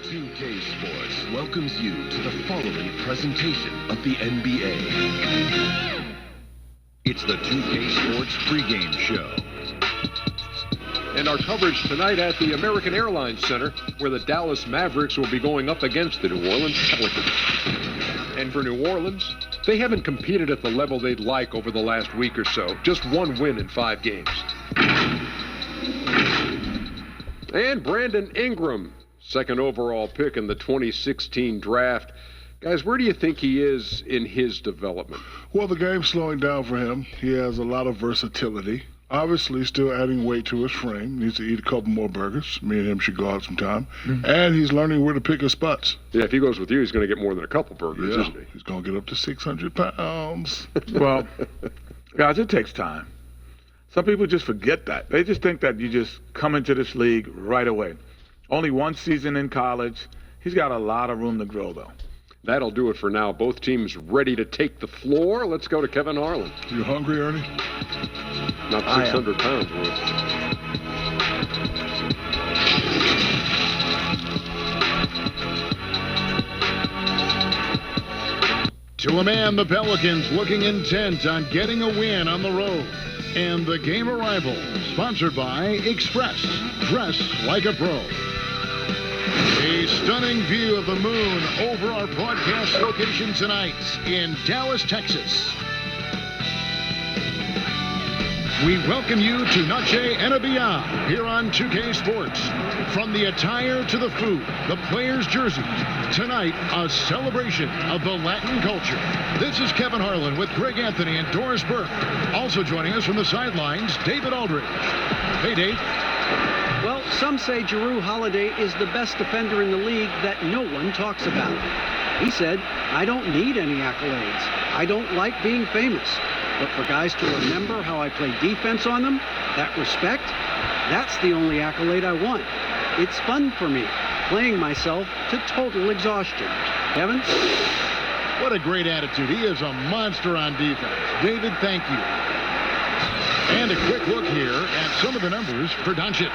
2K Sports welcomes you to the following presentation of the NBA. It's the 2K Sports pregame show. And our coverage tonight at the American Airlines Center, where the Dallas Mavericks will be going up against the New Orleans Pelicans. And for New Orleans, they haven't competed at the level they'd like over the last week or so. Just one win in 5 games. And Brandon Ingram, second overall pick in the 2016 draft. Guys, where do you think he is in his development? Well, the game's slowing down for him. He has a lot of versatility. Obviously, still adding weight to his frame. Needs to eat a couple more burgers. Me and him should go out sometime. And he's learning where to pick his spots. Yeah, if he goes with you, he's going to get more than a couple burgers, isn't he? He's going to get up to 600 pounds. Well, guys, it takes time. Some people just forget that. They just think that you just come into this league right away. Only one season in college. He's got a lot of room to grow, though. That'll do it for now. Both teams ready to take the floor. Let's go to Kevin Harlan. You hungry, Ernie? Not 600 pounds worth. To a man, the Pelicans looking intent on getting a win on the road. And the game arrival, sponsored by Express. Dress like a pro. A stunning view of the moon over our broadcast location tonight in Dallas, Texas. We welcome you to Noche and Beyond here on 2K Sports. From the attire to the food, the players' jerseys, tonight a celebration of the Latin culture. This is Kevin Harlan with Greg Anthony and Doris Burke. Also joining us from the sidelines, David Aldridge. Hey, Dave. Well, some say Jrue Holiday is the best defender in the league that no one talks about. He said, "I don't need any accolades. I don't like being famous. But for guys to remember how I play defense on them, that respect, that's the only accolade I want. It's fun for me, playing myself to total exhaustion." Kevin? What a great attitude. He is a monster on defense. David, thank you. And a quick look here at some of the numbers for Doncic.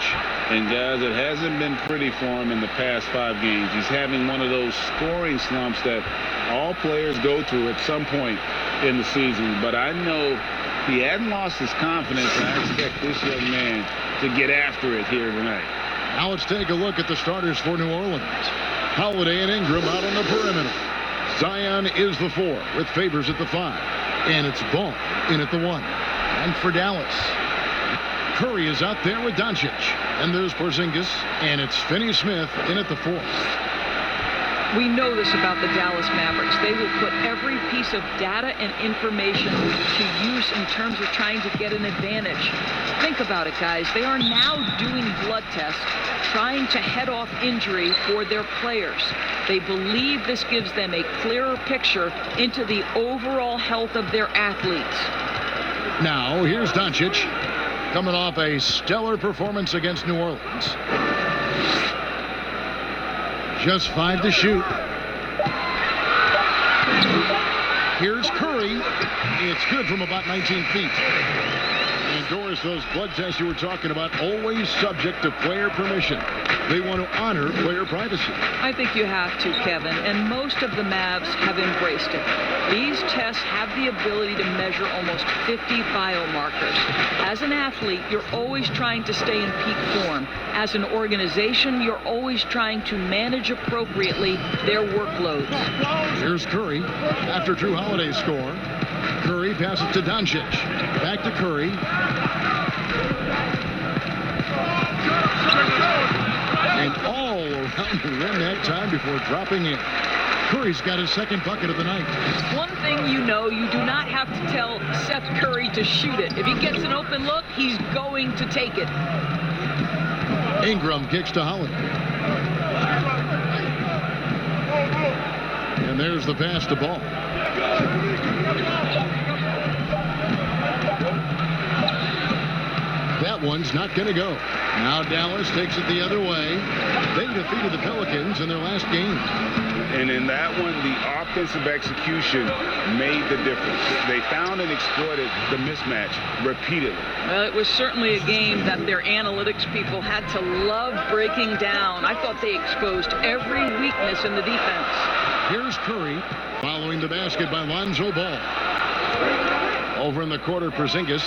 And guys, it hasn't been pretty for him in the past 5 games. He's having one of those scoring slumps that all players go through at some point in the season. But I know he hadn't lost his confidence, and I expect this young man to get after it here tonight. Now let's take a look at the starters for New Orleans. Holiday and Ingram out on the perimeter. Zion is the 4 with Favors at the 5. And it's Ball in at the 1. And for Dallas, Curry is out there with Doncic. And there's Porzingis. And it's Finney-Smith in at the 4. We know this about the Dallas Mavericks. They will put every piece of data and information to use in terms of trying to get an advantage. Think about it, guys. They are now doing blood tests, trying to head off injury for their players. They believe this gives them a clearer picture into the overall health of their athletes. Now, here's Doncic, coming off a stellar performance against New Orleans. Just 5 to shoot. Here's Curry. It's good from about 19 feet. And Doris, those blood tests you were talking about, always subject to player permission. They want to honor player privacy. I think you have to, Kevin, and most of the Mavs have embraced it. These tests have the ability to measure almost 50 biomarkers. As an athlete, you're always trying to stay in peak form. As an organization, you're always trying to manage appropriately their workloads. Here's Curry after Jrue Holiday's score. Curry passes to Doncic. Back to Curry. And all around the rim that time before dropping in. Curry's got his second bucket of the night. One thing you know, you do not have to tell Seth Curry to shoot it. If he gets an open look, he's going to take it. Ingram kicks to Holiday. And there's the pass to Ball. That one's not going to go. Now Dallas takes it the other way. They defeated the Pelicans in their last game. And in that one, the offensive execution made the difference. They found and exploited the mismatch repeatedly. Well, it was certainly a game that their analytics people had to love breaking down. I thought they exposed every weakness in the defense. Here's Curry following the basket by Lonzo Ball. Over in the quarter, Porzingis.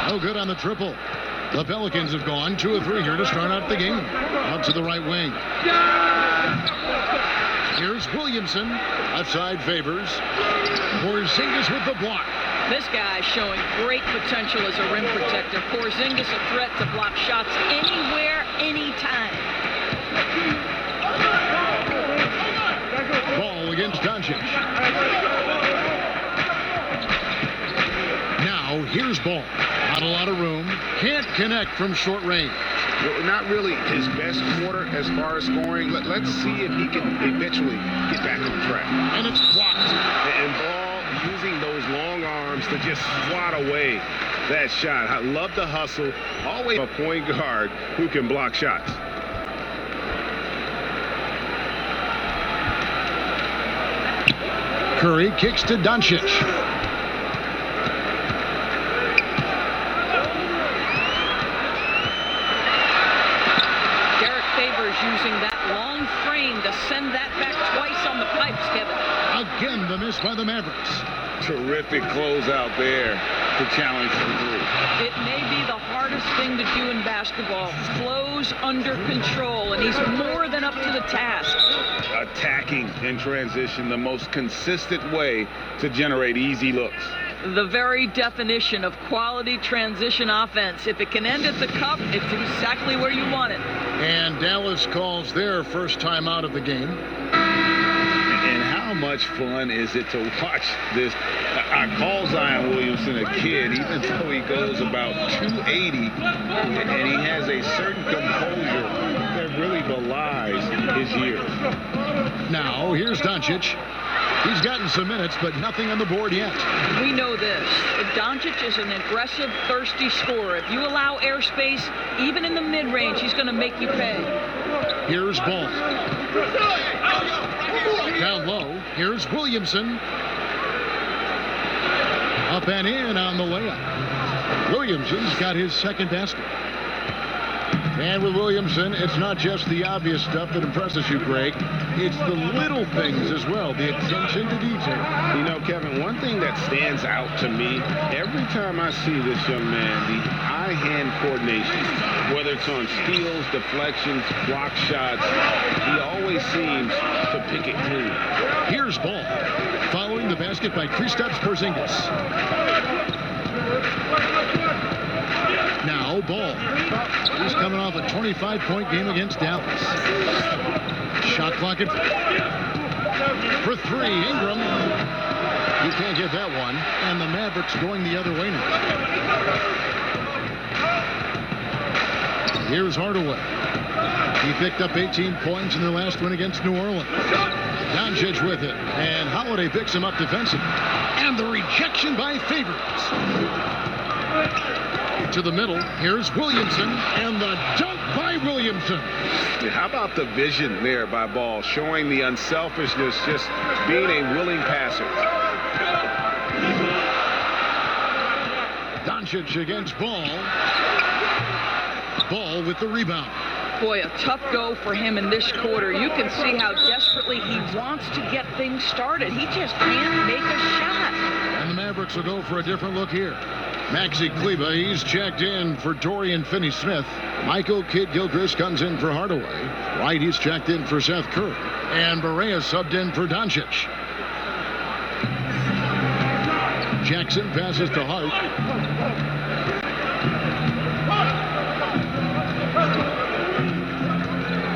No good on the triple. The Pelicans have gone 2 of 3 here to start out the game. Out to the right wing. Here's Williamson. Outside Favors. Porzingis with the block. This guy showing great potential as a rim protector. Porzingis a threat to block shots anywhere, anytime. Ball against Doncic. Now here's Ball. Not a lot of room. Can't connect from short range. Well, not really his best quarter as far as scoring. Let's see if he can eventually get back on track. And it's blocked. And Ball using those long arms to just swat away that shot. I love the hustle. Always a point guard who can block shots. Curry kicks to Doncic. Using that long frame to send that back twice on the pipes, Kevin. Again, the miss by the Mavericks. Terrific closeout there to challenge the three. It may be the hardest thing to do in basketball. Flows under control, and he's more than up to the task. Attacking in transition, the most consistent way to generate easy looks. The very definition of quality transition offense. If it can end at the cup, it's exactly where you want it. And Dallas calls their first time out of the game. And how much fun is it to watch this? I call Zion Williamson a kid, even though he goes about 280, and he has a certain composure that really belies his years. Now, here's Doncic. He's gotten some minutes, but nothing on the board yet. We know this. Doncic is an aggressive, thirsty scorer. If you allow airspace, even in the mid-range, he's going to make you pay. Here's Ball. Down low. Here's Williamson. Up and in on the layup. Williamson's got his second basket. And with Williamson, it's not just the obvious stuff that impresses you, Greg. It's the little things as well, the attention to detail. You know, Kevin, one thing that stands out to me, every time I see this young man, the eye-hand coordination, whether it's on steals, deflections, block shots, he always seems to pick it clean. Here's Ball, following the basket by Kristaps Porzingis. Now Ball. He's coming off a 25-point game against Dallas. Shot clock for 3. Ingram. He can't get that one. And the Mavericks going the other way now. Here's Hardaway. He picked up 18 points in their last win against New Orleans. Doncic with it. And Holiday picks him up defensively. And the rejection by Favors. To the middle. Here's Williamson. And the dunk by Williamson. How about the vision there by Ball, showing the unselfishness, just being a willing passer. Doncic against Ball. Ball with the rebound. Boy, a tough go for him in this quarter. You can see how desperately he wants to get things started. He just can't make a shot. And the Mavericks will go for a different look here. Maxi Kleba, he's checked in for Dorian Finney-Smith. Michael Kidd-Gilchrist comes in for Hardaway. Wright, he's checked in for Seth Curry. And Barea subbed in for Doncic. Jackson passes to Hart.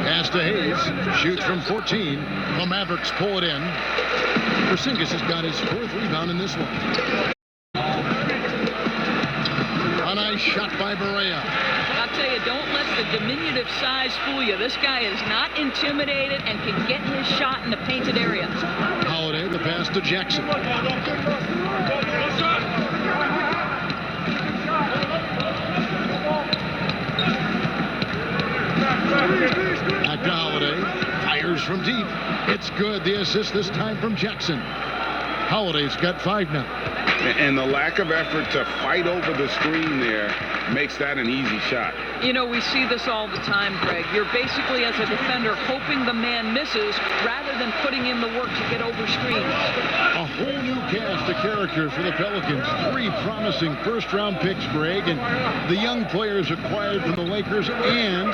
Pass to Hayes. Shoots from 14. The Mavericks pull it in. Porzingis has got his 4th rebound in this one. A nice shot by Barea. I'll tell you, don't let the diminutive size fool you. This guy is not intimidated and can get his shot in the painted area. Holiday, the pass to Jackson. Back to Holiday. Fires from deep. It's good. The assist this time from Jackson. Holiday's got 5 now. And the lack of effort to fight over the screen there makes that an easy shot. You know, we see this all the time, Greg. You're basically, as a defender, hoping the man misses rather than putting in the work to get over screens. A whole new cast of characters for the Pelicans. 3 promising first-round picks, Greg, and the young players acquired from the Lakers and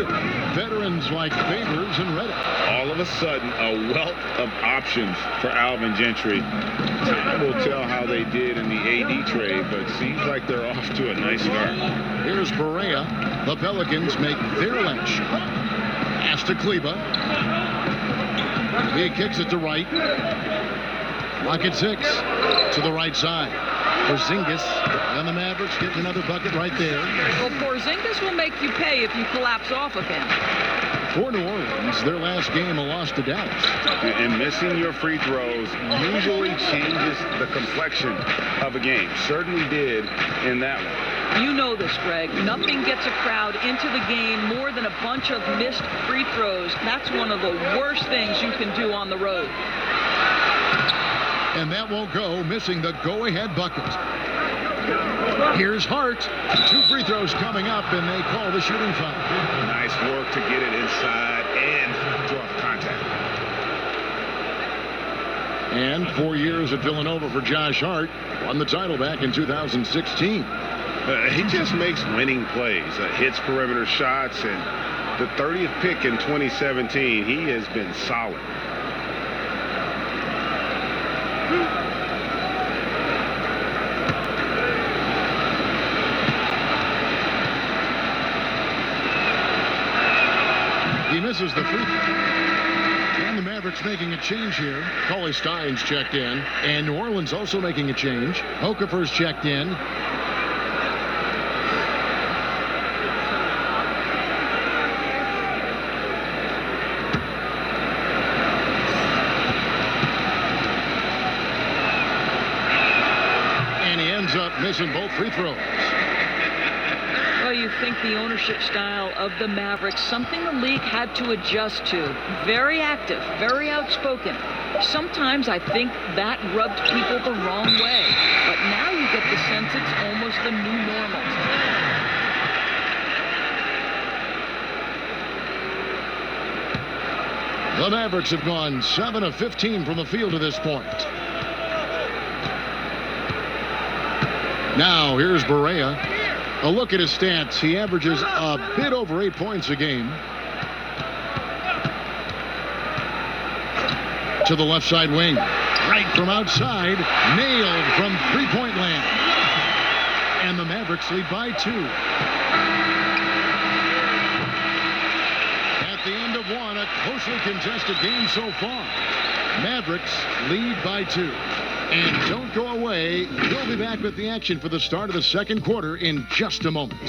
veterans like Favors and Reddick. All of a sudden, a wealth of options for Alvin Gentry. Time will tell how they did in the AD trade, but seems like they're off to a nice start. Here's Berea. The Pelicans make their last shot. Pass to Kleba. He kicks it to right. Clock at 6. To the right side. Porzingis. And the Mavericks get another bucket right there. Well, Porzingis will make you pay if you collapse off of him. For New Orleans, their last game a loss to Dallas. And missing your free throws usually changes the complexion of a game. Certainly did in that one. You know this, Greg. Nothing gets a crowd into the game more than a bunch of missed free throws. That's one of the worst things you can do on the road. And that won't go, missing the go-ahead bucket. Here's Hart. 2 free throws coming up, and they call the shooting foul. Nice work to get it inside and draw the contact. And 4 years at Villanova for Josh Hart. Won the title back in 2016. He just makes winning plays, hits perimeter shots, and the 30th pick in 2017, he has been solid. He misses the free throw. And the Mavericks making a change here. Cauley Stein's checked in. And New Orleans also making a change. Okafor's checked in. And he ends up missing both free throws. Well, you think the ownership style of the Mavericks, something the league had to adjust to. Very active, very outspoken. Sometimes I think that rubbed people the wrong way. But now you get the sense it's almost the new normal. The Mavericks have gone 7 of 15 from the field to this point. Now, here's Berea. A look at his stats. He averages a bit over 8 points a game. To the left side wing. Right from outside. Nailed from three-point land. And the Mavericks lead by 2. At the end of 1, a closely contested game so far. Mavericks lead by 2. And don't go away. We'll be back with the action for the start of the second quarter in just a moment.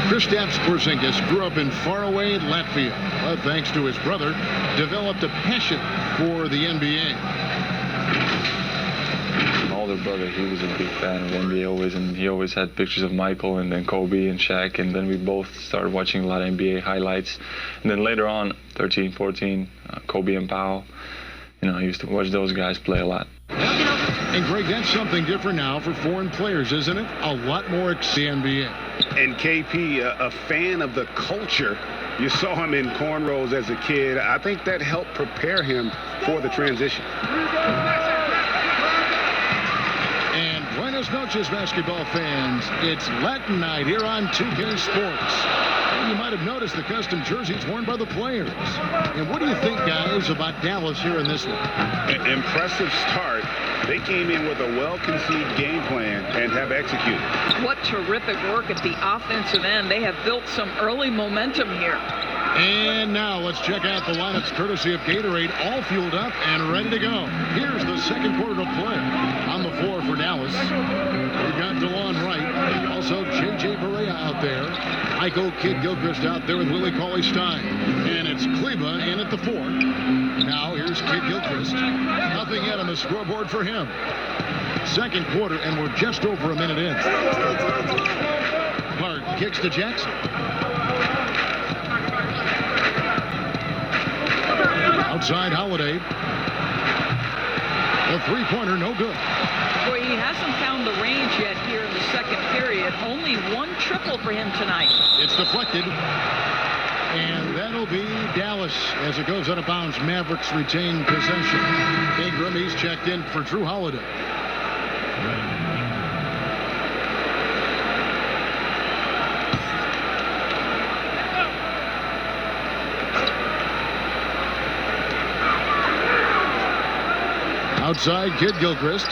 Kristaps Porzingis grew up in faraway Latvia, but thanks to his brother, developed a passion for the NBA. My older brother, he was a big fan of NBA always, and he always had pictures of Michael and then Kobe and Shaq, and then we both started watching a lot of NBA highlights. And then later on, 13, 14, Kobe and Powell, you know, I used to watch those guys play a lot. And Greg, that's something different now for foreign players, isn't it? A lot more the NBA. And KP, a fan of the culture. You saw him in cornrows as a kid. I think that helped prepare him for the transition. And buenas noches, basketball fans. It's Latin night here on 2K Sports. And you might have noticed the custom jerseys worn by the players. And what do you think, guys, about Dallas here in this one? Impressive start. They came in with a well-conceived game plan and have executed. What terrific work at the offensive end. They have built some early momentum here. And now let's check out the lineups courtesy of Gatorade, all fueled up and ready to go. Here's the second quarter to play. On the floor for Dallas, Dallas. We got DeLon Wright. Also J.J. Barea out there. Michael Kidd-Gilchrist out there with Willie Cauley-Stein. And it's Kleba in at the 4. Now here's Kidd-Gilchrist. Nothing yet on the scoreboard for him. Second quarter, and we're just over a minute in. Clark kicks to Jackson. Outside Holiday. The three-pointer, no good. Boy, he hasn't found the range yet here in the second period. Only one triple for him tonight. It's deflected. And that'll be Dallas as it goes out of bounds. Mavericks retain possession. Ingram, he's checked in for Drew Holiday. Outside, Kidd-Gilchrist.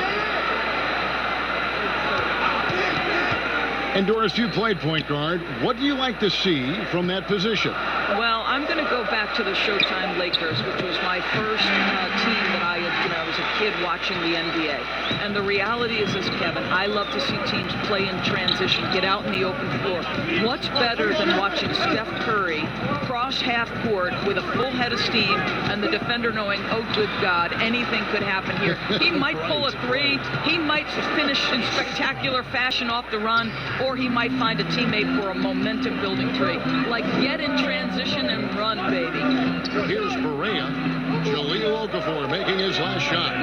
And Doris, you played point guard. What do you like to see from that position? Well, I'm going to go back to the Showtime Lakers, which was my first team that I was a kid watching the NBA. And the reality is this, Kevin, I love to see teams play in transition, get out in the open floor. What's better than watching Steph Curry cross half court with a full head of steam and the defender knowing, oh, good God, anything could happen here. He might pull a three, he might finish in spectacular fashion off the run, or he might find a teammate for a momentum-building three. Like, get in transition and run, baby. Here's Barea. Jahlil Okafor making his last shot.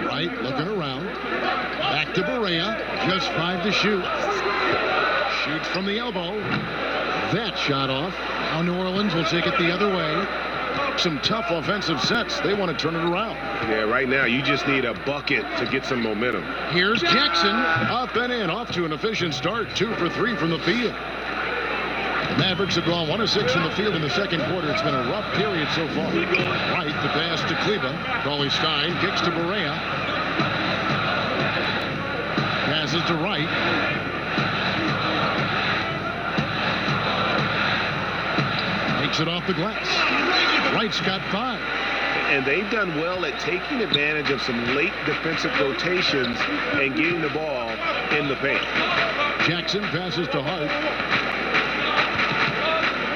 Right, looking around. Back to Barea. Just 5 to shoot. Shoots from the elbow. That shot off. Now New Orleans will take it the other way. Some tough offensive sets. They want to turn it around. Yeah, right now you just need a bucket to get some momentum. Here's Jackson. Up and in. Off to an efficient start. 2 for 3 from the field. The Mavericks have gone 1 of 6 from the field in the second quarter. It's been a rough period so far. Right, the pass to Kleba. Cauley-Stein kicks to Barea. Passes to Wright. Takes it off the glass. Wright's got 5. And they've done well at taking advantage of some late defensive rotations and getting the ball in the paint. Jackson passes to Hart.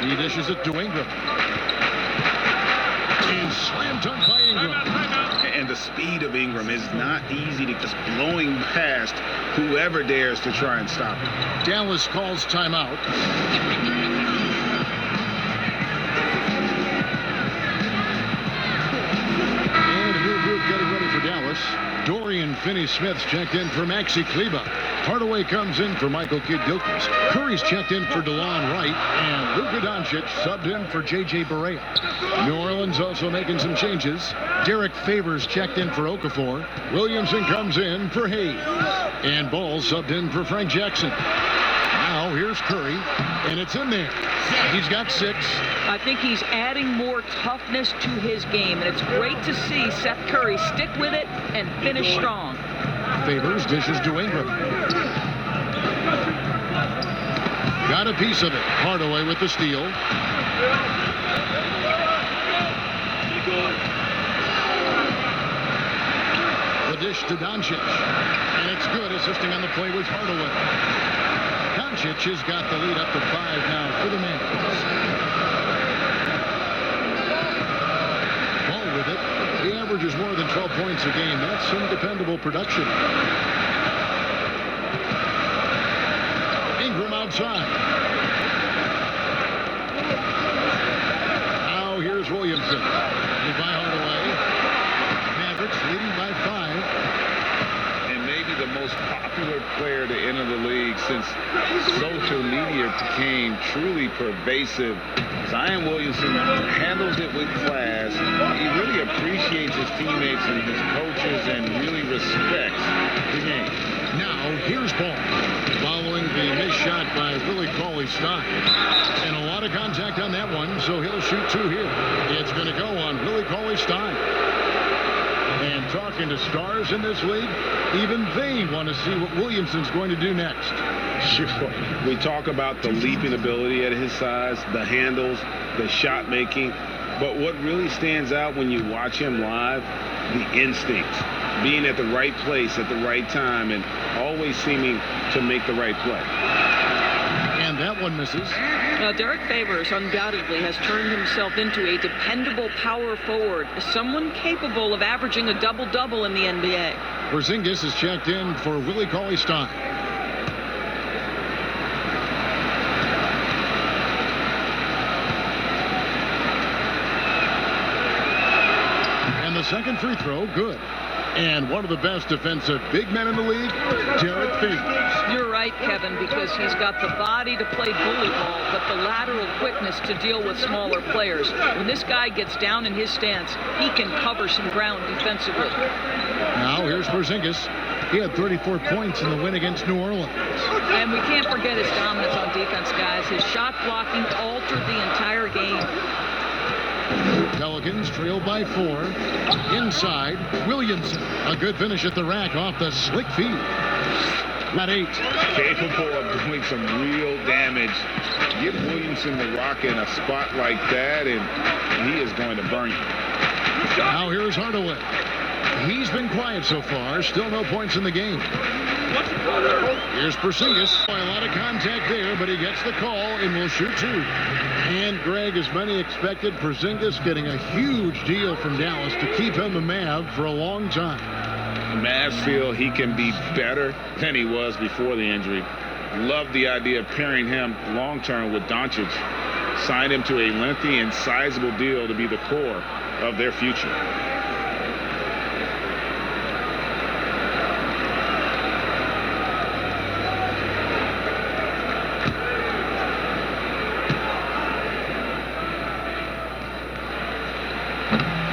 He dishes it to Ingram. And slam dunk by Ingram. And the speed of Ingram is not easy to just blowing past whoever dares to try and stop him. Dallas calls timeout. And a new group getting ready for Dallas. Dorian Finney-Smith's checked in for Maxi Kleba. Hardaway comes in for Michael Kidd-Gilchrist. Curry's checked in for DeLon Wright. And Luka Doncic subbed in for J.J. Barea. New Orleans also making some changes. Derek Favors checked in for Okafor. Williamson comes in for Hayes. And Ball subbed in for Frank Jackson. Now here's Curry. And it's in there. He's got 6. I think he's adding more toughness to his game. And it's great to see Seth Curry stick with it and finish strong. Favors dishes to Ingram. Got a piece of it. Hardaway with the steal. The dish to Doncic. And it's good. Assisting on the play was Hardaway. Doncic has got the lead up to 5 now for the Mavericks. Ball with it. He averages more than 12 points a game. That's some dependable production. Ingram outside. Now here's Williamson. By Hardaway. Mavericks leading by 5. And maybe the most popular player to enter the league since social media became truly pervasive. Zion Williamson handles it with class. He really appreciates his teammates and his coaches and really respects the game. Now here's Ball. Following the missed shot by Willie Cauley-Stein. And a lot of contact on that one, so he'll shoot 2 here. It's going to go on Willie Cauley-Stein. And talking to stars in this league, even they want to see what Williamson's going to do next. Sure. We talk about the leaping ability at his size, the handles, the shot making. But what really stands out when you watch him live, the instinct, being at the right place at the right time and always seeming to make the right play. And that one misses. Derek Favors undoubtedly has turned himself into a dependable power forward, someone capable of averaging a double-double in the NBA. Porzingis is checked in for Willie Cauley-Stein. And the second free throw, good. And one of the best defensive big men in the league, Derek Favors. You're right, Kevin, because he's got the body to play bully ball, but the lateral quickness to deal with smaller players. When this guy gets down in his stance, he can cover some ground defensively. Now here's Porzingis. He had 34 points in the win against New Orleans. And we can't forget his dominance on defense, guys. His shot blocking altered the entire game. Pelicans trail by 4. Inside, Williamson. A good finish at the rack off the slick feed. At 8. Capable of doing some real damage. Give Williamson the rock in a spot like that, and he is going to burn you. Now here's Hardaway. He's been quiet so far. Still no points in the game. Here's Porzingis. A lot of contact there, but he gets the call and will shoot 2. And Greg, as many expected, Porzingis getting a huge deal from Dallas to keep him a Mav for a long time. Mavs feel he can be better than he was before the injury. Love the idea of pairing him long-term with Doncic. Signed him to a lengthy and sizable deal to be the core of their future.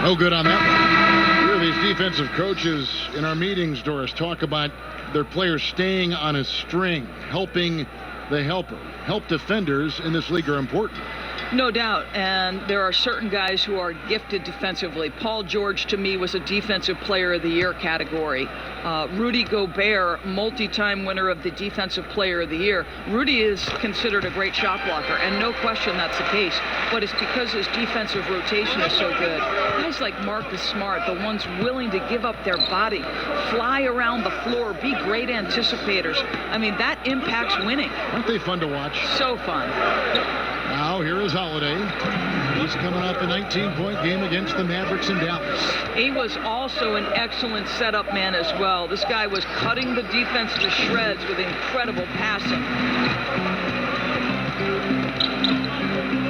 No good on that one. Here, these defensive coaches in our meetings, Doris, talk about their players staying on a string, helping the helper. Help defenders in this league are important. No doubt, and there are certain guys who are gifted defensively. Paul George, to me, was a Defensive Player of the Year category. Rudy Gobert, multi-time winner of the Defensive Player of the Year. Rudy is considered a great shot blocker, and no question that's the case, but it's because his defensive rotation is so good. Guys like Marcus Smart, the ones willing to give up their body, fly around the floor, be great anticipators. I mean, that impacts winning. Aren't they fun to watch? So fun. Now here is Holiday. He's coming off a 19-point game against the Mavericks in Dallas. He was also an excellent setup man as well. This guy was cutting the defense to shreds with incredible passing.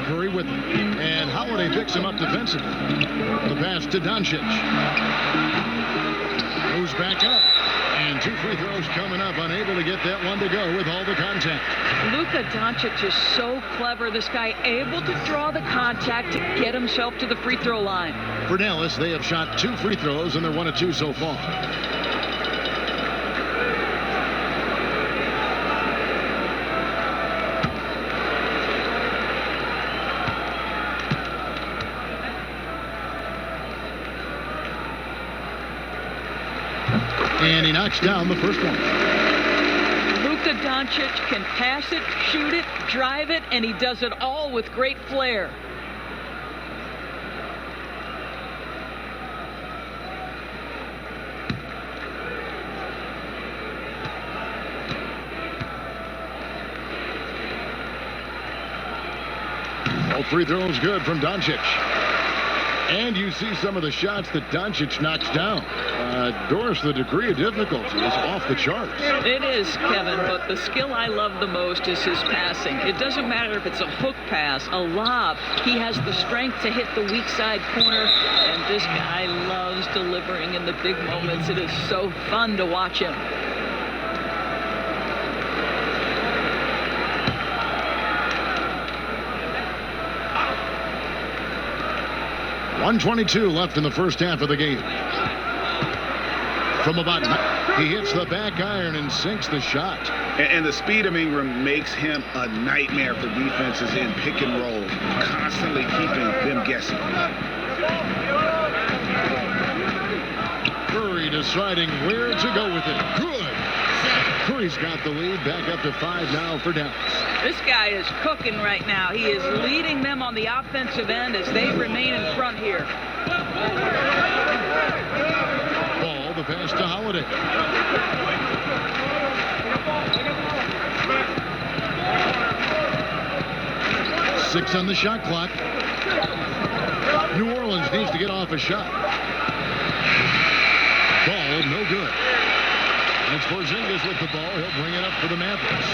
Curry with him. And Holiday picks him up defensively. The pass to Doncic. Moves back up. And 2 free throws coming up. Unable to get that one to go with all the contact. Luka Doncic is so clever. This guy able to draw the contact to get himself to the free throw line. For Dallas, they have shot 2 free throws, and they're 1 of 2 so far. And he knocks down the first one. Luka Doncic can pass it, shoot it, drive it, and he does it all with great flair. All free throws good from Doncic. And you see some of the shots that Doncic knocks down. Doris, the degree of difficulty is off the charts. It is, Kevin, but the skill I love the most is his passing. It doesn't matter if it's a hook pass, a lob. He has the strength to hit the weak side corner, and this guy loves delivering in the big moments. It is so fun to watch him. .122 left in the first half of the game. From about, he hits the back iron and sinks the shot. And the speed of Ingram makes him a nightmare for defenses in pick and roll, constantly keeping them guessing. Curry deciding where to go with it. Good. Curry's got the lead, back up to 5 now for Dallas. This guy is cooking right now. He is leading them on the offensive end as they remain in front here. Ball, the pass to Holiday. Six on the shot clock. New Orleans needs to get off a shot. Ball, no good. That's Porzingis with the ball. He'll bring it up for the Mavericks.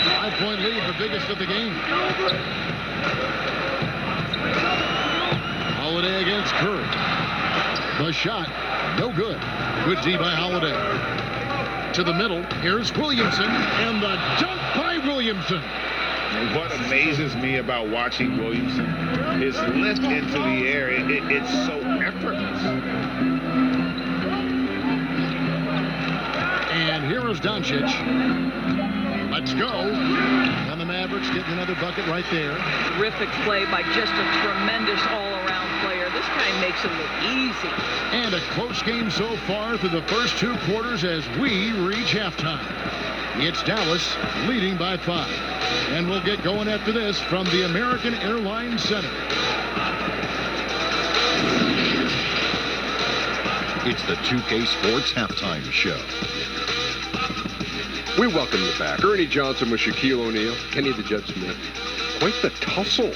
5-point lead, the biggest of the game. Holiday against Curry. The shot, no good. Good D by Holiday. To the middle, here's Williamson, and the dunk by Williamson. What amazes me about watching Williamson, his lift into the air, it's so effortless. And here is Doncic. Let's go. And the Mavericks getting another bucket right there. Terrific play by just a tremendous all-around player. This guy makes it look easy. And a close game so far through the first 2 quarters as we reach halftime. It's Dallas leading by 5. And we'll get going after this from the American Airlines Center. It's the 2K Sports Halftime Show. We welcome you back. Ernie Johnson with Shaquille O'Neal, Kenny the Jet Smith. Quite the tussle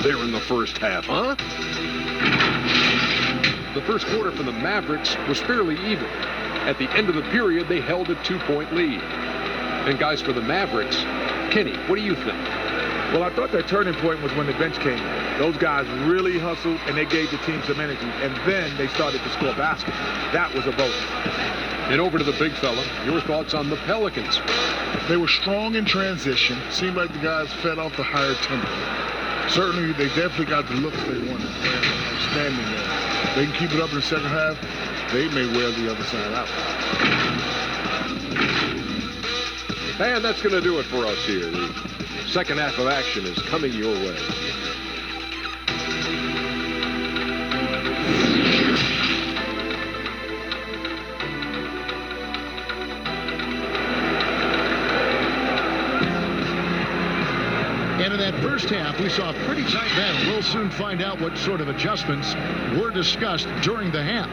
there in the first half, huh? The first quarter for the Mavericks was fairly even. At the end of the period, they held a 2-point lead. And guys, for the Mavericks, Kenny, what do you think? Well, I thought that turning point was when the bench came in. Those guys really hustled, and they gave the team some energy. And then they started to score baskets. That was a bonus. And over to the big fella, your thoughts on the Pelicans? They were strong in transition. Seemed like the guys fed off the higher tempo. Certainly, they definitely got the looks they wanted. Outstanding there. They can keep it up in the second half. They may wear the other side out. And that's going to do it for us here. The second half of action is coming your way. And in that first half, we saw a pretty tight battle. We'll soon find out what sort of adjustments were discussed during the half.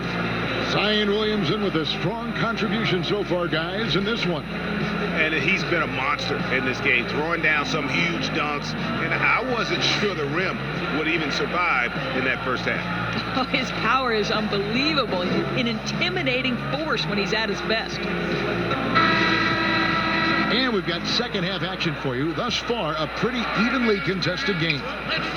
Zion Williamson with a strong contribution so far, guys, in this one. And he's been a monster in this game, throwing down some huge dunks. And I wasn't sure the rim would even survive in that first half. Oh, his power is unbelievable. He's an intimidating force when he's at his best. And we've got second half action for you. Thus far, a pretty evenly contested game.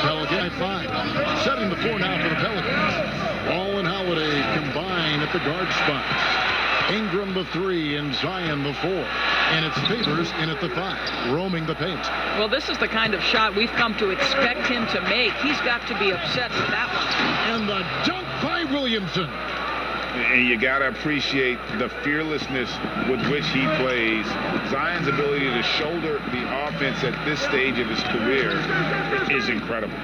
Pelican at 5. Setting the floor now for the Pelicans. Ball and Holiday combine at the guard spots. Ingram the 3 and Zion the 4. And it's Favors in at the 5, roaming the paint. Well, this is the kind of shot we've come to expect him to make. He's got to be upset with that one. And the dunk by Williamson. And you got to appreciate the fearlessness with which he plays. Zion's ability to shoulder the offense at this stage of his career is incredible.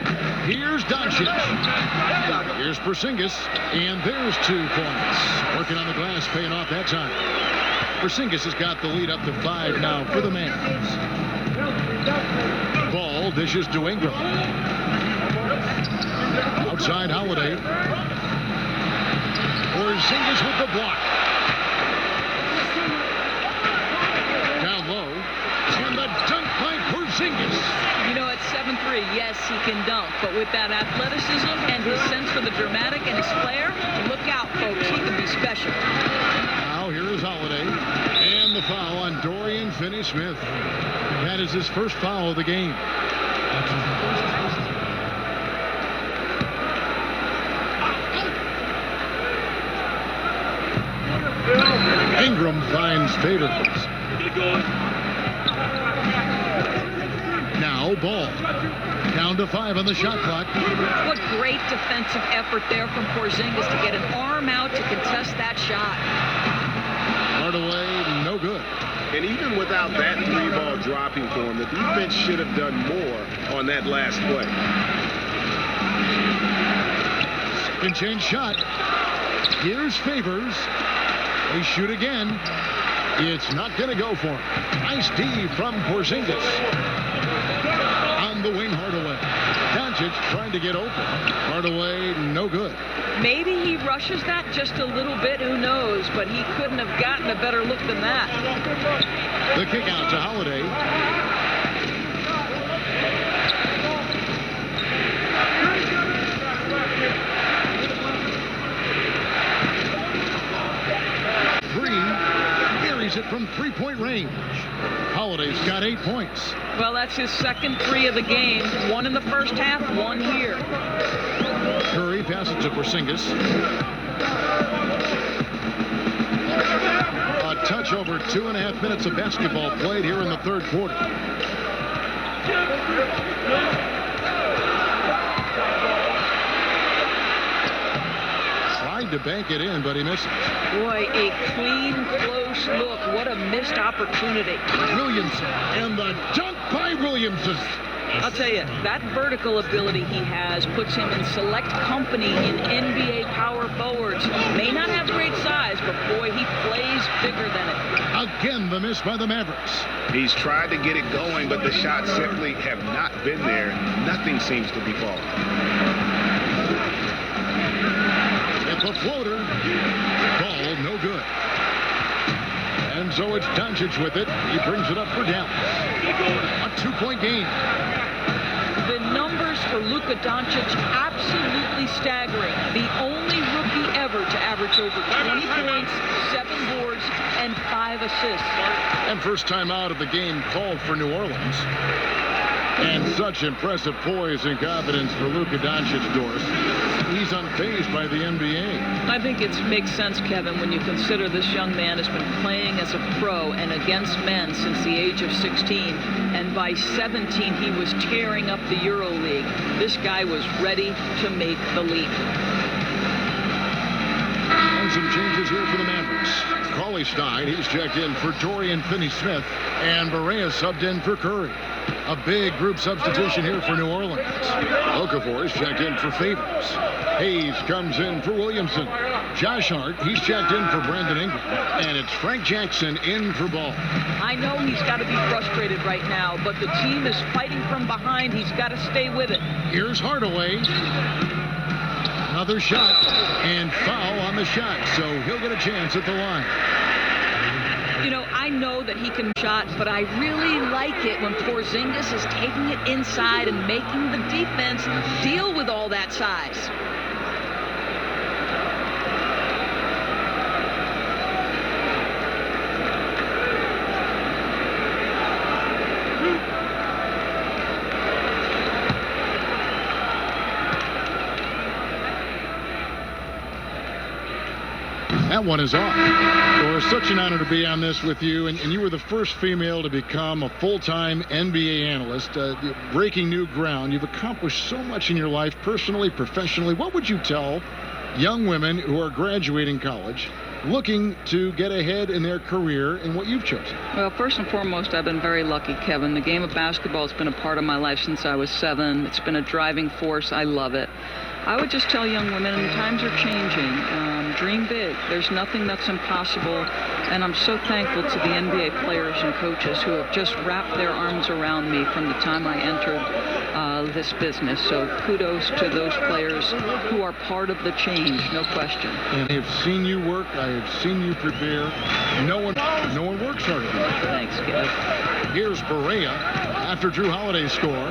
Here's Doncic. Here's Porzingis. And there's 2 points. Working on the glass, paying off that time. Porzingis has got the lead up to 5 now for the Mavs. Ball dishes to Ingram. Outside Holiday. Porzingis with the block. Down low. And the dunk by Porzingis. You know, at 7'3", yes, he can dunk. But with that athleticism and his sense for the dramatic and his flair, look out, folks. He can be special. Now here is Holiday. And the foul on Dorian Finney-Smith. That is his first foul of the game. Ingram finds Favors. Now Ball. Down to 5 on the shot clock. What great defensive effort there from Porzingis to get an arm out to contest that shot. Hardaway, no good. And even without that 3-ball dropping for him, the defense should have done more on that last play. Second change shot. Here's Favors. They shoot again. It's not going to go for him. Nice D from Porzingis. On the wing, Hardaway. Doncic trying to get open. Hardaway, no good. Maybe he rushes that just a little bit, who knows, but he couldn't have gotten a better look than that. The kick out to Holiday. Buries it from three-point range. Holiday's got 8 points. Well, that's his second three of the game. One in the first half, one here. Curry passes to Porzingis. A touch over 2.5 minutes of basketball played here in the third quarter. Tried to bank it in, but he misses. Boy, a clean, close look. What a missed opportunity. Williamson, and the dunk by Williamson. I'll tell you, that vertical ability he has puts him in select company in NBA power forwards. May not have great size, but boy, he plays bigger than it. Again, the miss by the Mavericks. He's tried to get it going, but the shots simply have not been there. Nothing seems to be falling. It's a floater. Ball, no good. And so it's Doncic with it. He brings it up for Dallas. A 2-point game. The numbers for Luka Doncic absolutely staggering. The only rookie ever to average over 20 points, 7 boards, and 5 assists. And first time out of the game called for New Orleans. And such impressive poise and confidence for Luka Doncic, Doris. He's unfazed by the NBA. I think it makes sense, Kevin, when you consider this young man has been playing as a pro and against men since the age of 16. And by 17, he was tearing up the EuroLeague. This guy was ready to make the leap. And some changes here for the Mavericks. Cauley Stein, he's checked in for Dorian Finney-Smith. And Barea subbed in for Curry. A big group substitution here for New Orleans. Okafor is checked in for Favors. Hayes comes in for Williamson. Josh Hart, he's checked in for Brandon Ingram. And it's Frank Jackson in for Ball. I know he's got to be frustrated right now, but the team is fighting from behind. He's got to stay with it. Here's Hardaway. Another shot and foul on the shot, so he'll get a chance at the line. You know, I know that he can shot, but I really like it when Porzingis is taking it inside and making the defense deal with all that size. That one is off. Well, it's such an honor to be on this with you, and you were the first female to become a full-time NBA analyst, breaking new ground. You've accomplished so much in your life, personally, professionally. What would you tell young women who are graduating college, looking to get ahead in their career in what you've chosen? Well, first and foremost, I've been very lucky, Kevin. The game of basketball has been a part of my life since I was 7. It's been a driving force. I love it. I would just tell young women, and times are changing, dream big. There's nothing that's impossible, and I'm so thankful to the NBA players and coaches who have just wrapped their arms around me from the time I entered this business. So kudos to those players who are part of the change, no question. And I have seen you work. I have seen you prepare. No one works harder than you. Thanks, Kev. Here's Barea after Drew Holiday's score.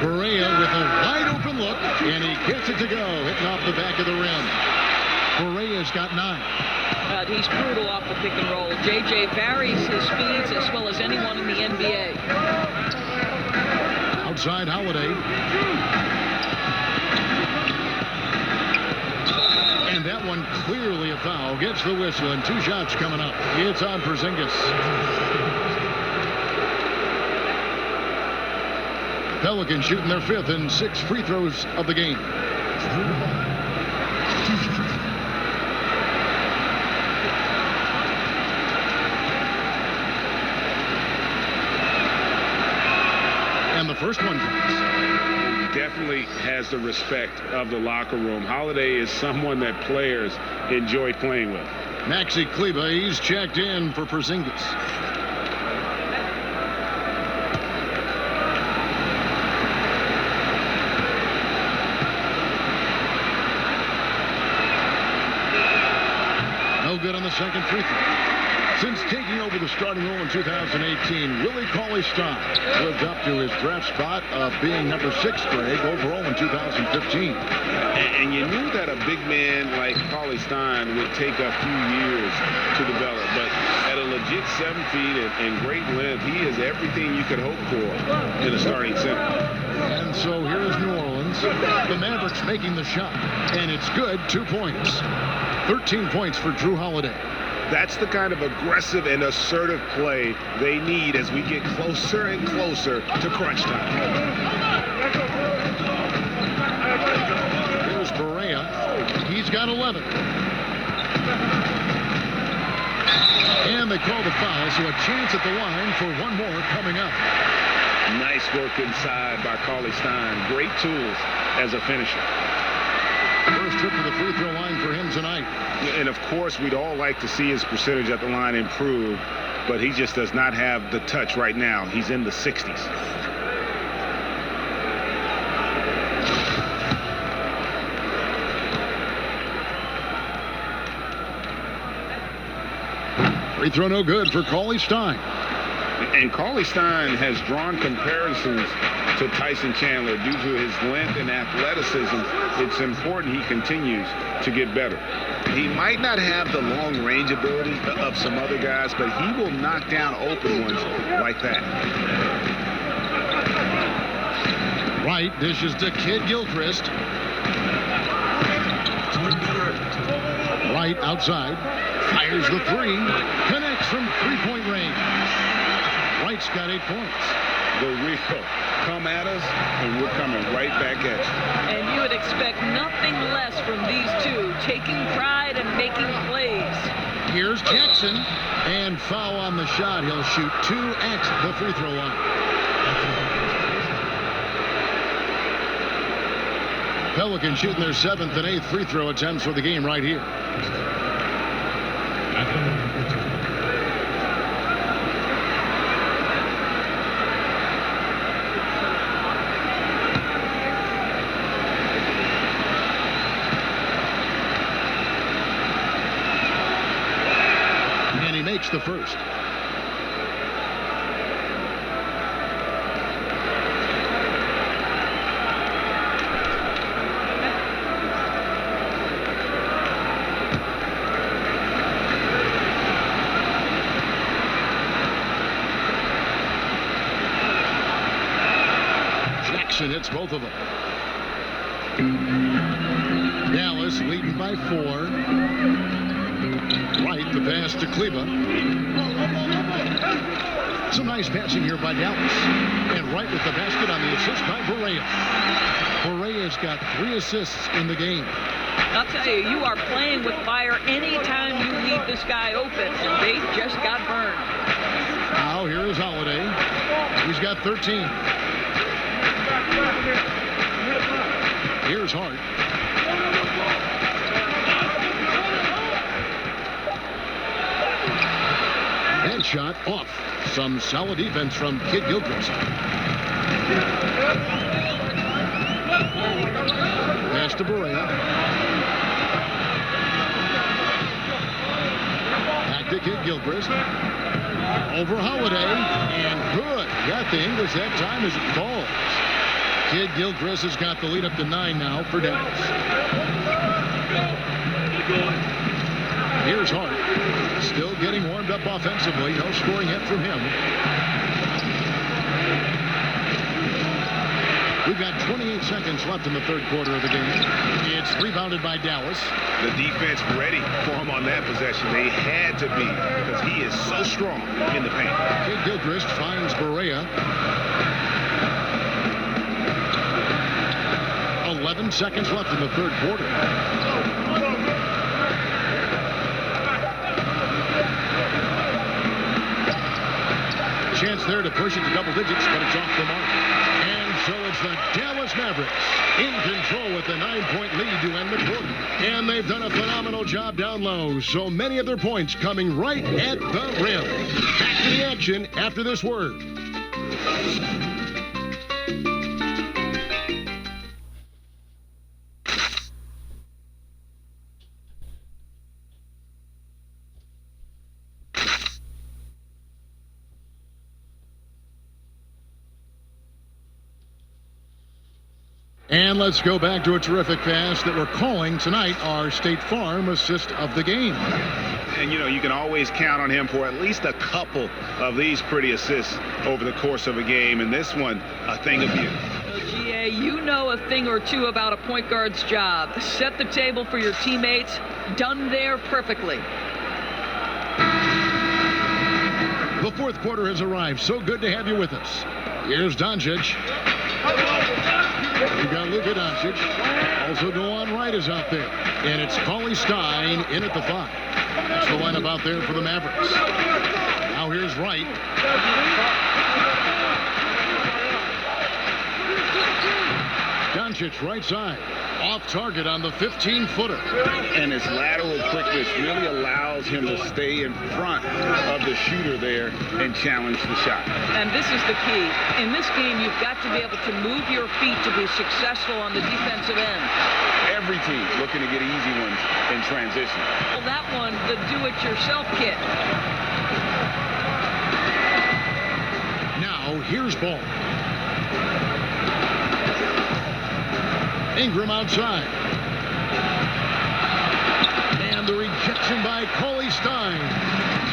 Barea with a wide open look, and he gets it to go, hitting off the back of the rim. Barea's got 9. He's brutal off the pick and roll. JJ varies his speeds as well as anyone in the NBA. Outside Holiday. And that one clearly a foul. Gets the whistle, and 2 shots coming up. It's on Porzingis. Pelicans shooting their 5th and 6 free throws of the game. And the first one comes. Definitely has the respect of the locker room. Holiday is someone that players enjoy playing with. Maxi Kleber, he's checked in for Porzingis. No good on the second free throw. Since taking over the starting role in 2018, Willie Cauley-Stein lived up to his draft spot of being number 6 grade overall in 2015. And you knew that a big man like Cauley-Stein would take a few years to develop, but at a legit 7 feet and great length, he is everything you could hope for in a starting center. And so here's New Orleans. The Mavericks making the shot, and it's good. 2 points. 13 points for Drew Holiday. That's the kind of aggressive and assertive play they need as we get closer and closer to crunch time. Here's Barea. He's got 11. And they call the foul, so a chance at the line for one more coming up. Nice work inside by Cauley-Stein. Great tools as a finisher. First trip to the free throw line for him tonight. And of course, we'd all like to see his percentage at the line improve, but he just does not have the touch right now. He's in the 60s. Free throw no good for Cauley-Stein. And Cauley-Stein has drawn comparisons to Tyson Chandler due to his length and athleticism. It's important he continues to get better. He might not have the long range ability of some other guys, but he will knock down open ones like that. Wright dishes to Kid Gilchrist. Wright outside. Fires the three. Connects from three-point range. Wright's got 8 points. The Rico, come at us, and we're coming right back at you. And you would expect nothing less from these two, taking pride and making plays. Here's Jackson, and foul on the shot. He'll shoot 2 at the free throw line. Pelicans shooting their 7th and 8th free throw attempts for the game right here. Makes the first. Jackson hits both of them. Dallas leading by 4. Wright, the pass to Kleber. Some nice passing here by Dallas. And Wright with the basket on the assist by Barea. Barea's got 3 assists in the game. I'll tell you, you are playing with fire anytime you leave this guy open, and they just got burned. Now here is Holiday. He's got 13. Here's Hart. Head shot off. Some solid defense from Kid Gilchrist. Pass to Barea. Back to Kid Gilchrist. Over Holiday. And good. Got the English that time as it falls. Kid Gilchrist has got the lead up to 9 now for Dallas. Here's Hart. Still getting warmed up offensively. No scoring yet from him. We've got 28 seconds left in the third quarter of the game. It's rebounded by Dallas. The defense ready for him on that possession. They had to be because he is so strong in the paint. Kid Gilchrist finds Barea. 11 seconds left in the third quarter. Chance there to push it to double digits, but it's off the mark. And So it's the Dallas Mavericks in control with the 9-point lead to end the quarter. And they've done a phenomenal job down low. So many of their points coming right at the rim. Back to the action after this word. And let's go back to a terrific pass that we're calling tonight our State Farm assist of the game. And, you know, you can always count on him for at least a couple of these pretty assists over the course of a game. And this one, a thing of beauty. GA, you know a thing or two about a point guard's job. Set the table for your teammates. Done there perfectly. The fourth quarter has arrived. So good to have you with us. Here's Doncic. We've got Luka Doncic. Also, DeJuan Wright is out there. And it's Cauley Stein in at the 5. That's the lineup out there for the Mavericks. Now here's Wright. Doncic right side. Off target on the 15-footer. And his lateral quickness really allows him to stay in front of the shooter there and challenge the shot. And this is the key. In this game, you've got to be able to move your feet to be successful on the defensive end. Every team looking to get easy ones in transition. Well, that one, the do-it-yourself kit. Now, here's Ball. Ingram outside. And the rejection by Cauley Stein.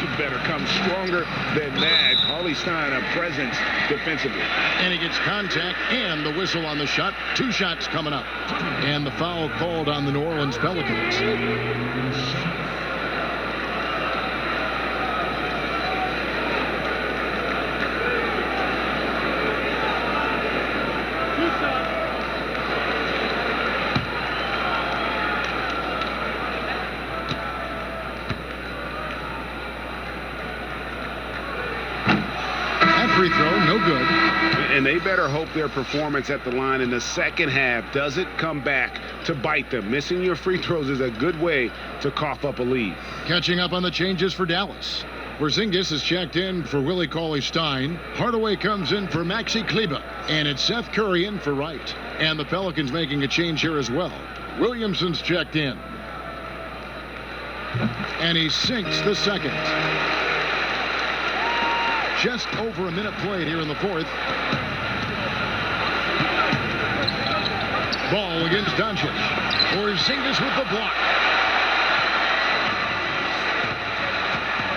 You better come stronger than that. Cauley Stein, a presence defensively. And he gets contact and the whistle on the shot. 2 shots coming up. And the foul called on the New Orleans Pelicans. Free throw, no good. And they better hope their performance at the line in the second half doesn't come back to bite them. Missing your free throws is a good way to cough up a lead. Catching up on the changes for Dallas. Porzingis is checked in for Willie Cauley-Stein. Hardaway comes in for Maxi Kleber. And it's Seth Curry in for Wright. And the Pelicans making a change here as well. Williamson's checked in. And he sinks the second. Just over a minute played here in the fourth. Ball against Doncic. Porzingis with the block.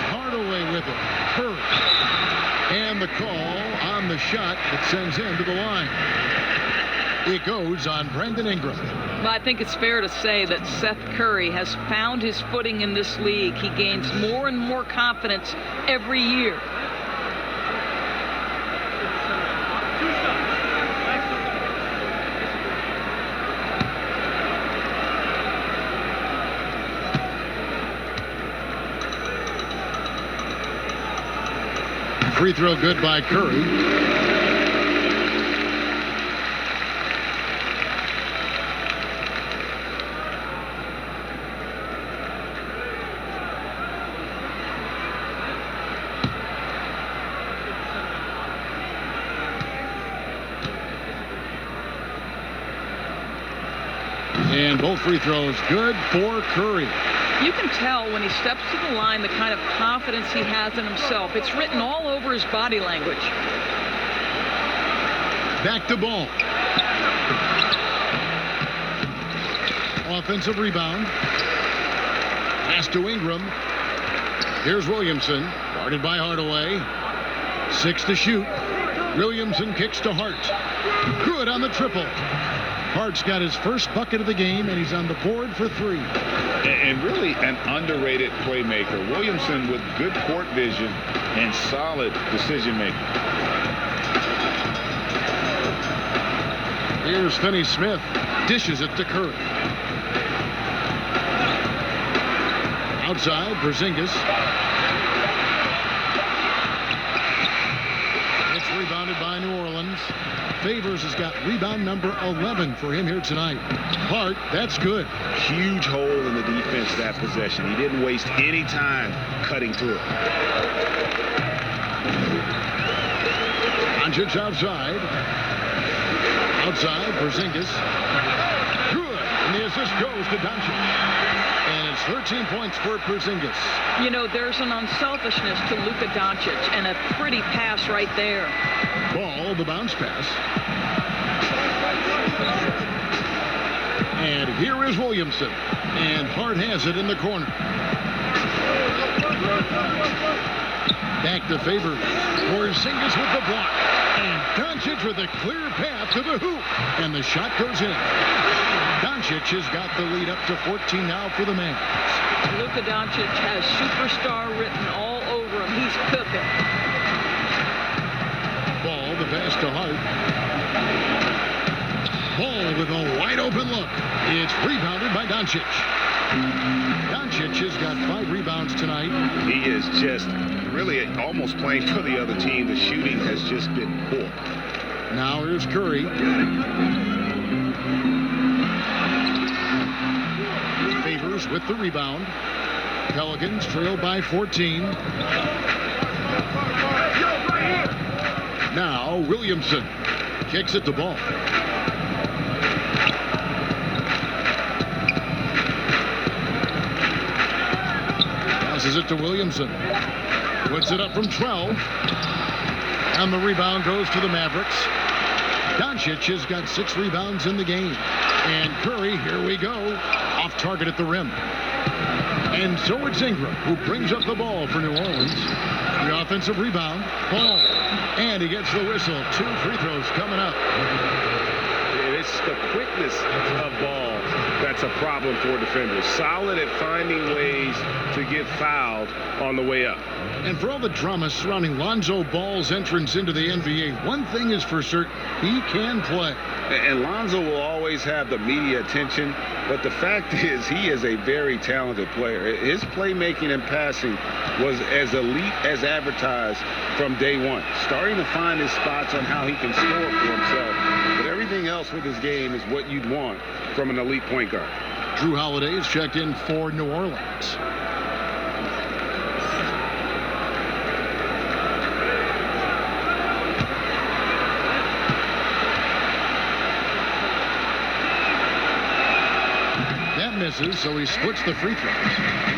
Hardaway with it. Curry. And the call on the shot that sends him to the line. It goes on Brandon Ingram. Well, I think it's fair to say that Seth Curry has found his footing in this league. He gains more and more confidence every year. Free throw good by Curry. And both free throws good for Curry. You can tell when he steps to the line the kind of confidence he has in himself. It's written all over his body language. Back to Ball. Offensive rebound. Pass to Ingram. Here's Williamson. Guarded by Hardaway. 6 to shoot. Williamson kicks to Hart. Good on the triple. Hart's got his first bucket of the game, and he's on the board for 3. And really an underrated playmaker. Williamson with good court vision and solid decision making. Here's Finney-Smith. Dishes it to Curry. Outside, Porzingis. It's rebounded by New Orleans. Favors has got rebound number 11 for him here tonight. Hart, that's good. Huge hole in the defense that possession. He didn't waste any time cutting through it. Doncic outside. Outside, Porzingis. Good. And the assist goes to Doncic. And it's 13 points for Porzingis. You know, there's an unselfishness to Luka Doncic, and a pretty pass right there. Ball, the bounce pass. And here is Williamson. And Hart has it in the corner. Back to Favors. Porzingis with the block. And Doncic with a clear path to the hoop. And the shot goes in. Doncic has got the lead up to 14 now for the Mavs. Luka Doncic has superstar written all over him. He's cooking. Ball, the pass to Hart. Ball with a wide open look. It's rebounded by Doncic. Doncic has got 5 rebounds tonight. He is just really almost playing for the other team. The shooting has just been poor. Now here's Curry. Favors with the rebound. Pelicans trail by 14. Now Williamson kicks it to Ball. Passes it to Williamson. Puts it up from 12. And the rebound goes to the Mavericks. Doncic has got 6 rebounds in the game. And Curry, here we go, off target at the rim. And so it's Ingram who brings up the ball for New Orleans. The offensive rebound. Ball. And he gets the whistle. 2 free throws coming up. It's the quickness of Ball that's a problem for defenders. Solid at finding ways to get fouled on the way up. And for all the drama surrounding Lonzo Ball's entrance into the NBA, one thing is for certain, he can play. And Lonzo will always have the media attention, but the fact is he is a very talented player. His playmaking and passing was as elite as advertised from day one. Starting to find his spots on how he can score for himself. But everything else with his game is what you'd want from an elite point guard. Drew Holiday is checked in for New Orleans. Misses, so he splits the free throws.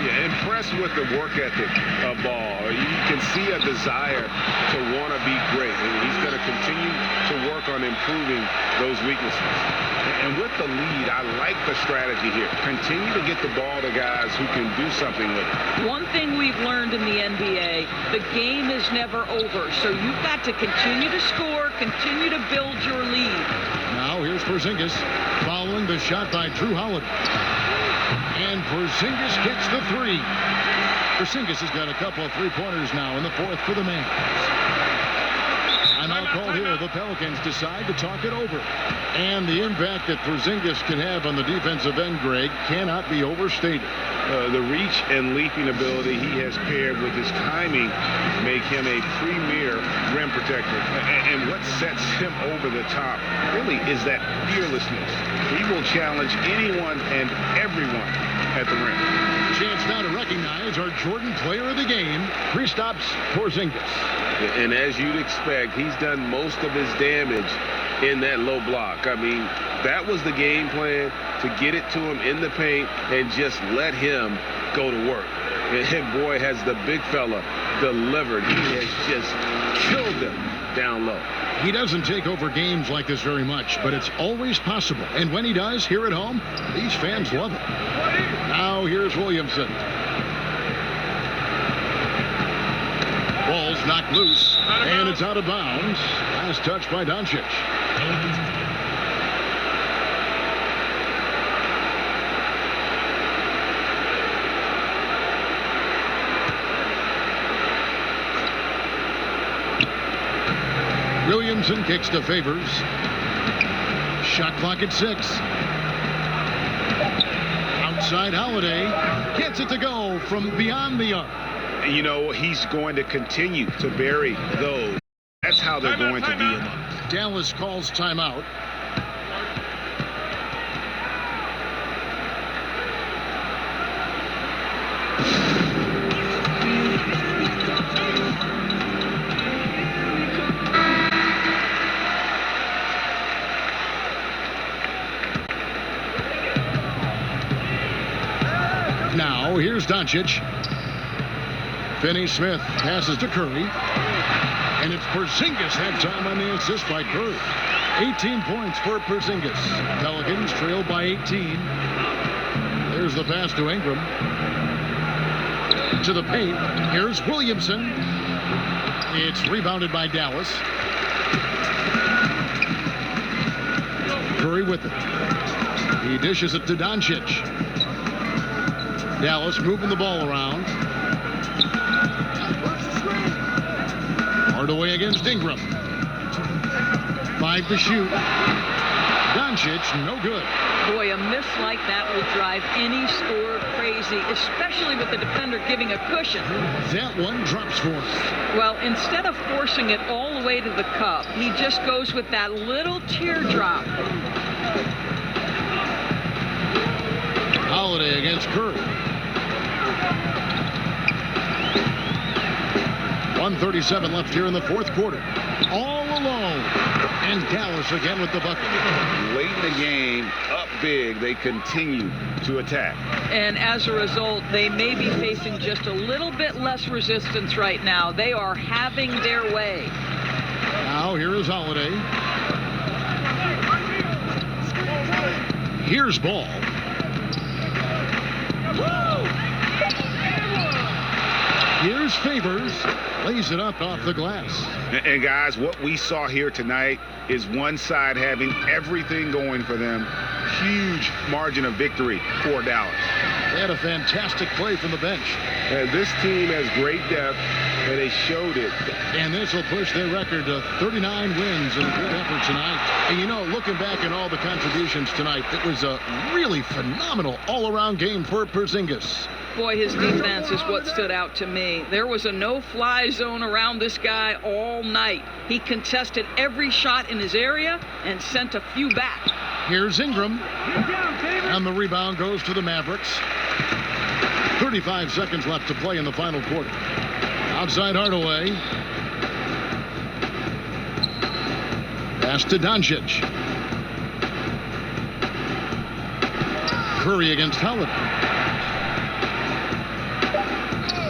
Yeah, impressed with the work ethic of Ball. You can see a desire to want to be great, and he's going to continue to work on improving those weaknesses. And with the lead, I like the strategy here. Continue to get the ball to guys who can do something with it. One thing we've learned in the NBA, the game is never over, so you've got to continue to score, continue to build your lead. Now here's Porzingis following the shot by Drew Holiday. And Porzingis gets the 3. Porzingis has got a couple of 3-pointers now in the 4th for the Mavs. Timeout called here. The Pelicans decide to talk it over. And the impact that Porzingis can have on the defensive end, Greg, cannot be overstated. The reach and leaping ability he has paired with his timing make him a premier rim protector. And what sets him over the top really is that fearlessness. He will challenge anyone and everyone at the rim. Chance now to recognize our Jordan player of the game, Kristaps Porzingis. And as you'd expect, he's done most of his damage in that low block. I mean, that was the game plan, to get it to him in the paint and just let him go to work. And boy, has the big fella delivered. He has just killed them down low. He doesn't take over games like this very much, but it's always possible. And when he does, here at home, these fans love it. Now here's Williamson. Ball's knocked loose, and it's out of bounds. Last touch by Doncic. Williamson kicks to Favors. Shot clock at 6. Outside Holiday gets it to go from beyond the arc. You know, he's going to continue to bury those. That's how they're going to be in life. Dallas calls timeout. Now, here's Doncic. Finney-Smith passes to Curry. And it's Porzingis that time on the assist by Curry. 18 points for Porzingis. Pelicans trail by 18. There's the pass to Ingram. To the paint. Here's Williamson. It's rebounded by Dallas. Curry with it. He dishes it to Doncic. Dallas moving the ball around. Hardaway against Ingram. 5 to shoot. Doncic, no good. Boy, a miss like that will drive any scorer crazy, especially with the defender giving a cushion. That one drops for him. Well, instead of forcing it all the way to the cup, he just goes with that little teardrop. Holiday against Curry. 1:37 left here in the fourth quarter. All alone. And Dallas again with the bucket. Late in the game, up big, they continue to attack. And as a result, they may be facing just a little bit less resistance right now. They are having their way. Now here is Holiday. Here's Ball. Here's Favors. Lays it up off the glass. And guys, what we saw here tonight is one side having everything going for them. Huge margin of victory for Dallas. They had a fantastic play from the bench. And this team has great depth, and they showed it. And this will push their record to 39 wins in a good effort tonight. And you know, looking back at all the contributions tonight, it was a really phenomenal all-around game for Porzingis. Boy, his defense is what stood out to me. There was a no-fly zone around this guy all night. He contested every shot in his area and sent a few back. Here's Ingram. And the rebound goes to the Mavericks. 35 seconds left to play in the final quarter. Outside Hardaway. Pass to Doncic. Curry against Holiday.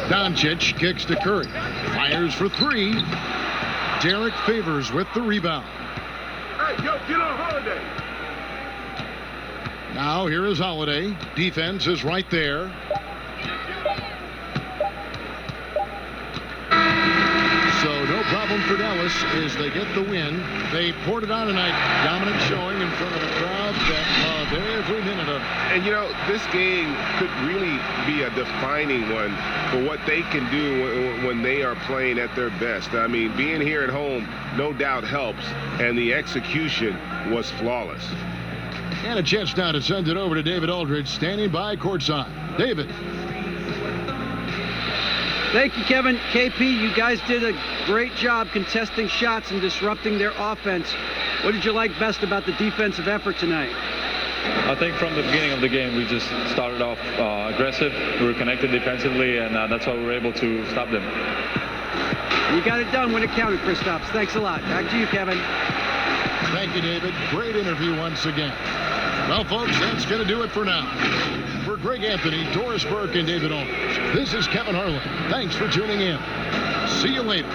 Doncic kicks to Curry. Fires for 3. Derek Favors with the rebound. Hey, yo, get on Holiday. Now here is Holiday. Defense is right there. So no problem for Dallas as they get the win. They poured it on tonight. Dominant showing in front of a crowd that loved every minute of it. And you know, this game could really be a defining one for what they can do when they are playing at their best. I mean, being here at home no doubt helps, and the execution was flawless. And a chance now to send it over to David Aldridge, standing by courtside. David. Thank you, Kevin. KP, you guys did a great job contesting shots and disrupting their offense. What did you like best about the defensive effort tonight? I think from the beginning of the game, we just started off aggressive. We were connected defensively, and that's why we were able to stop them. You got it done when it counted, Kristaps. Thanks a lot. Back to you, Kevin. Thank you, David. Great interview once again. Well, folks, that's going to do it for now. For Greg Anthony, Doris Burke, and David Aldridge, this is Kevin Harlan. Thanks for tuning in. See you later.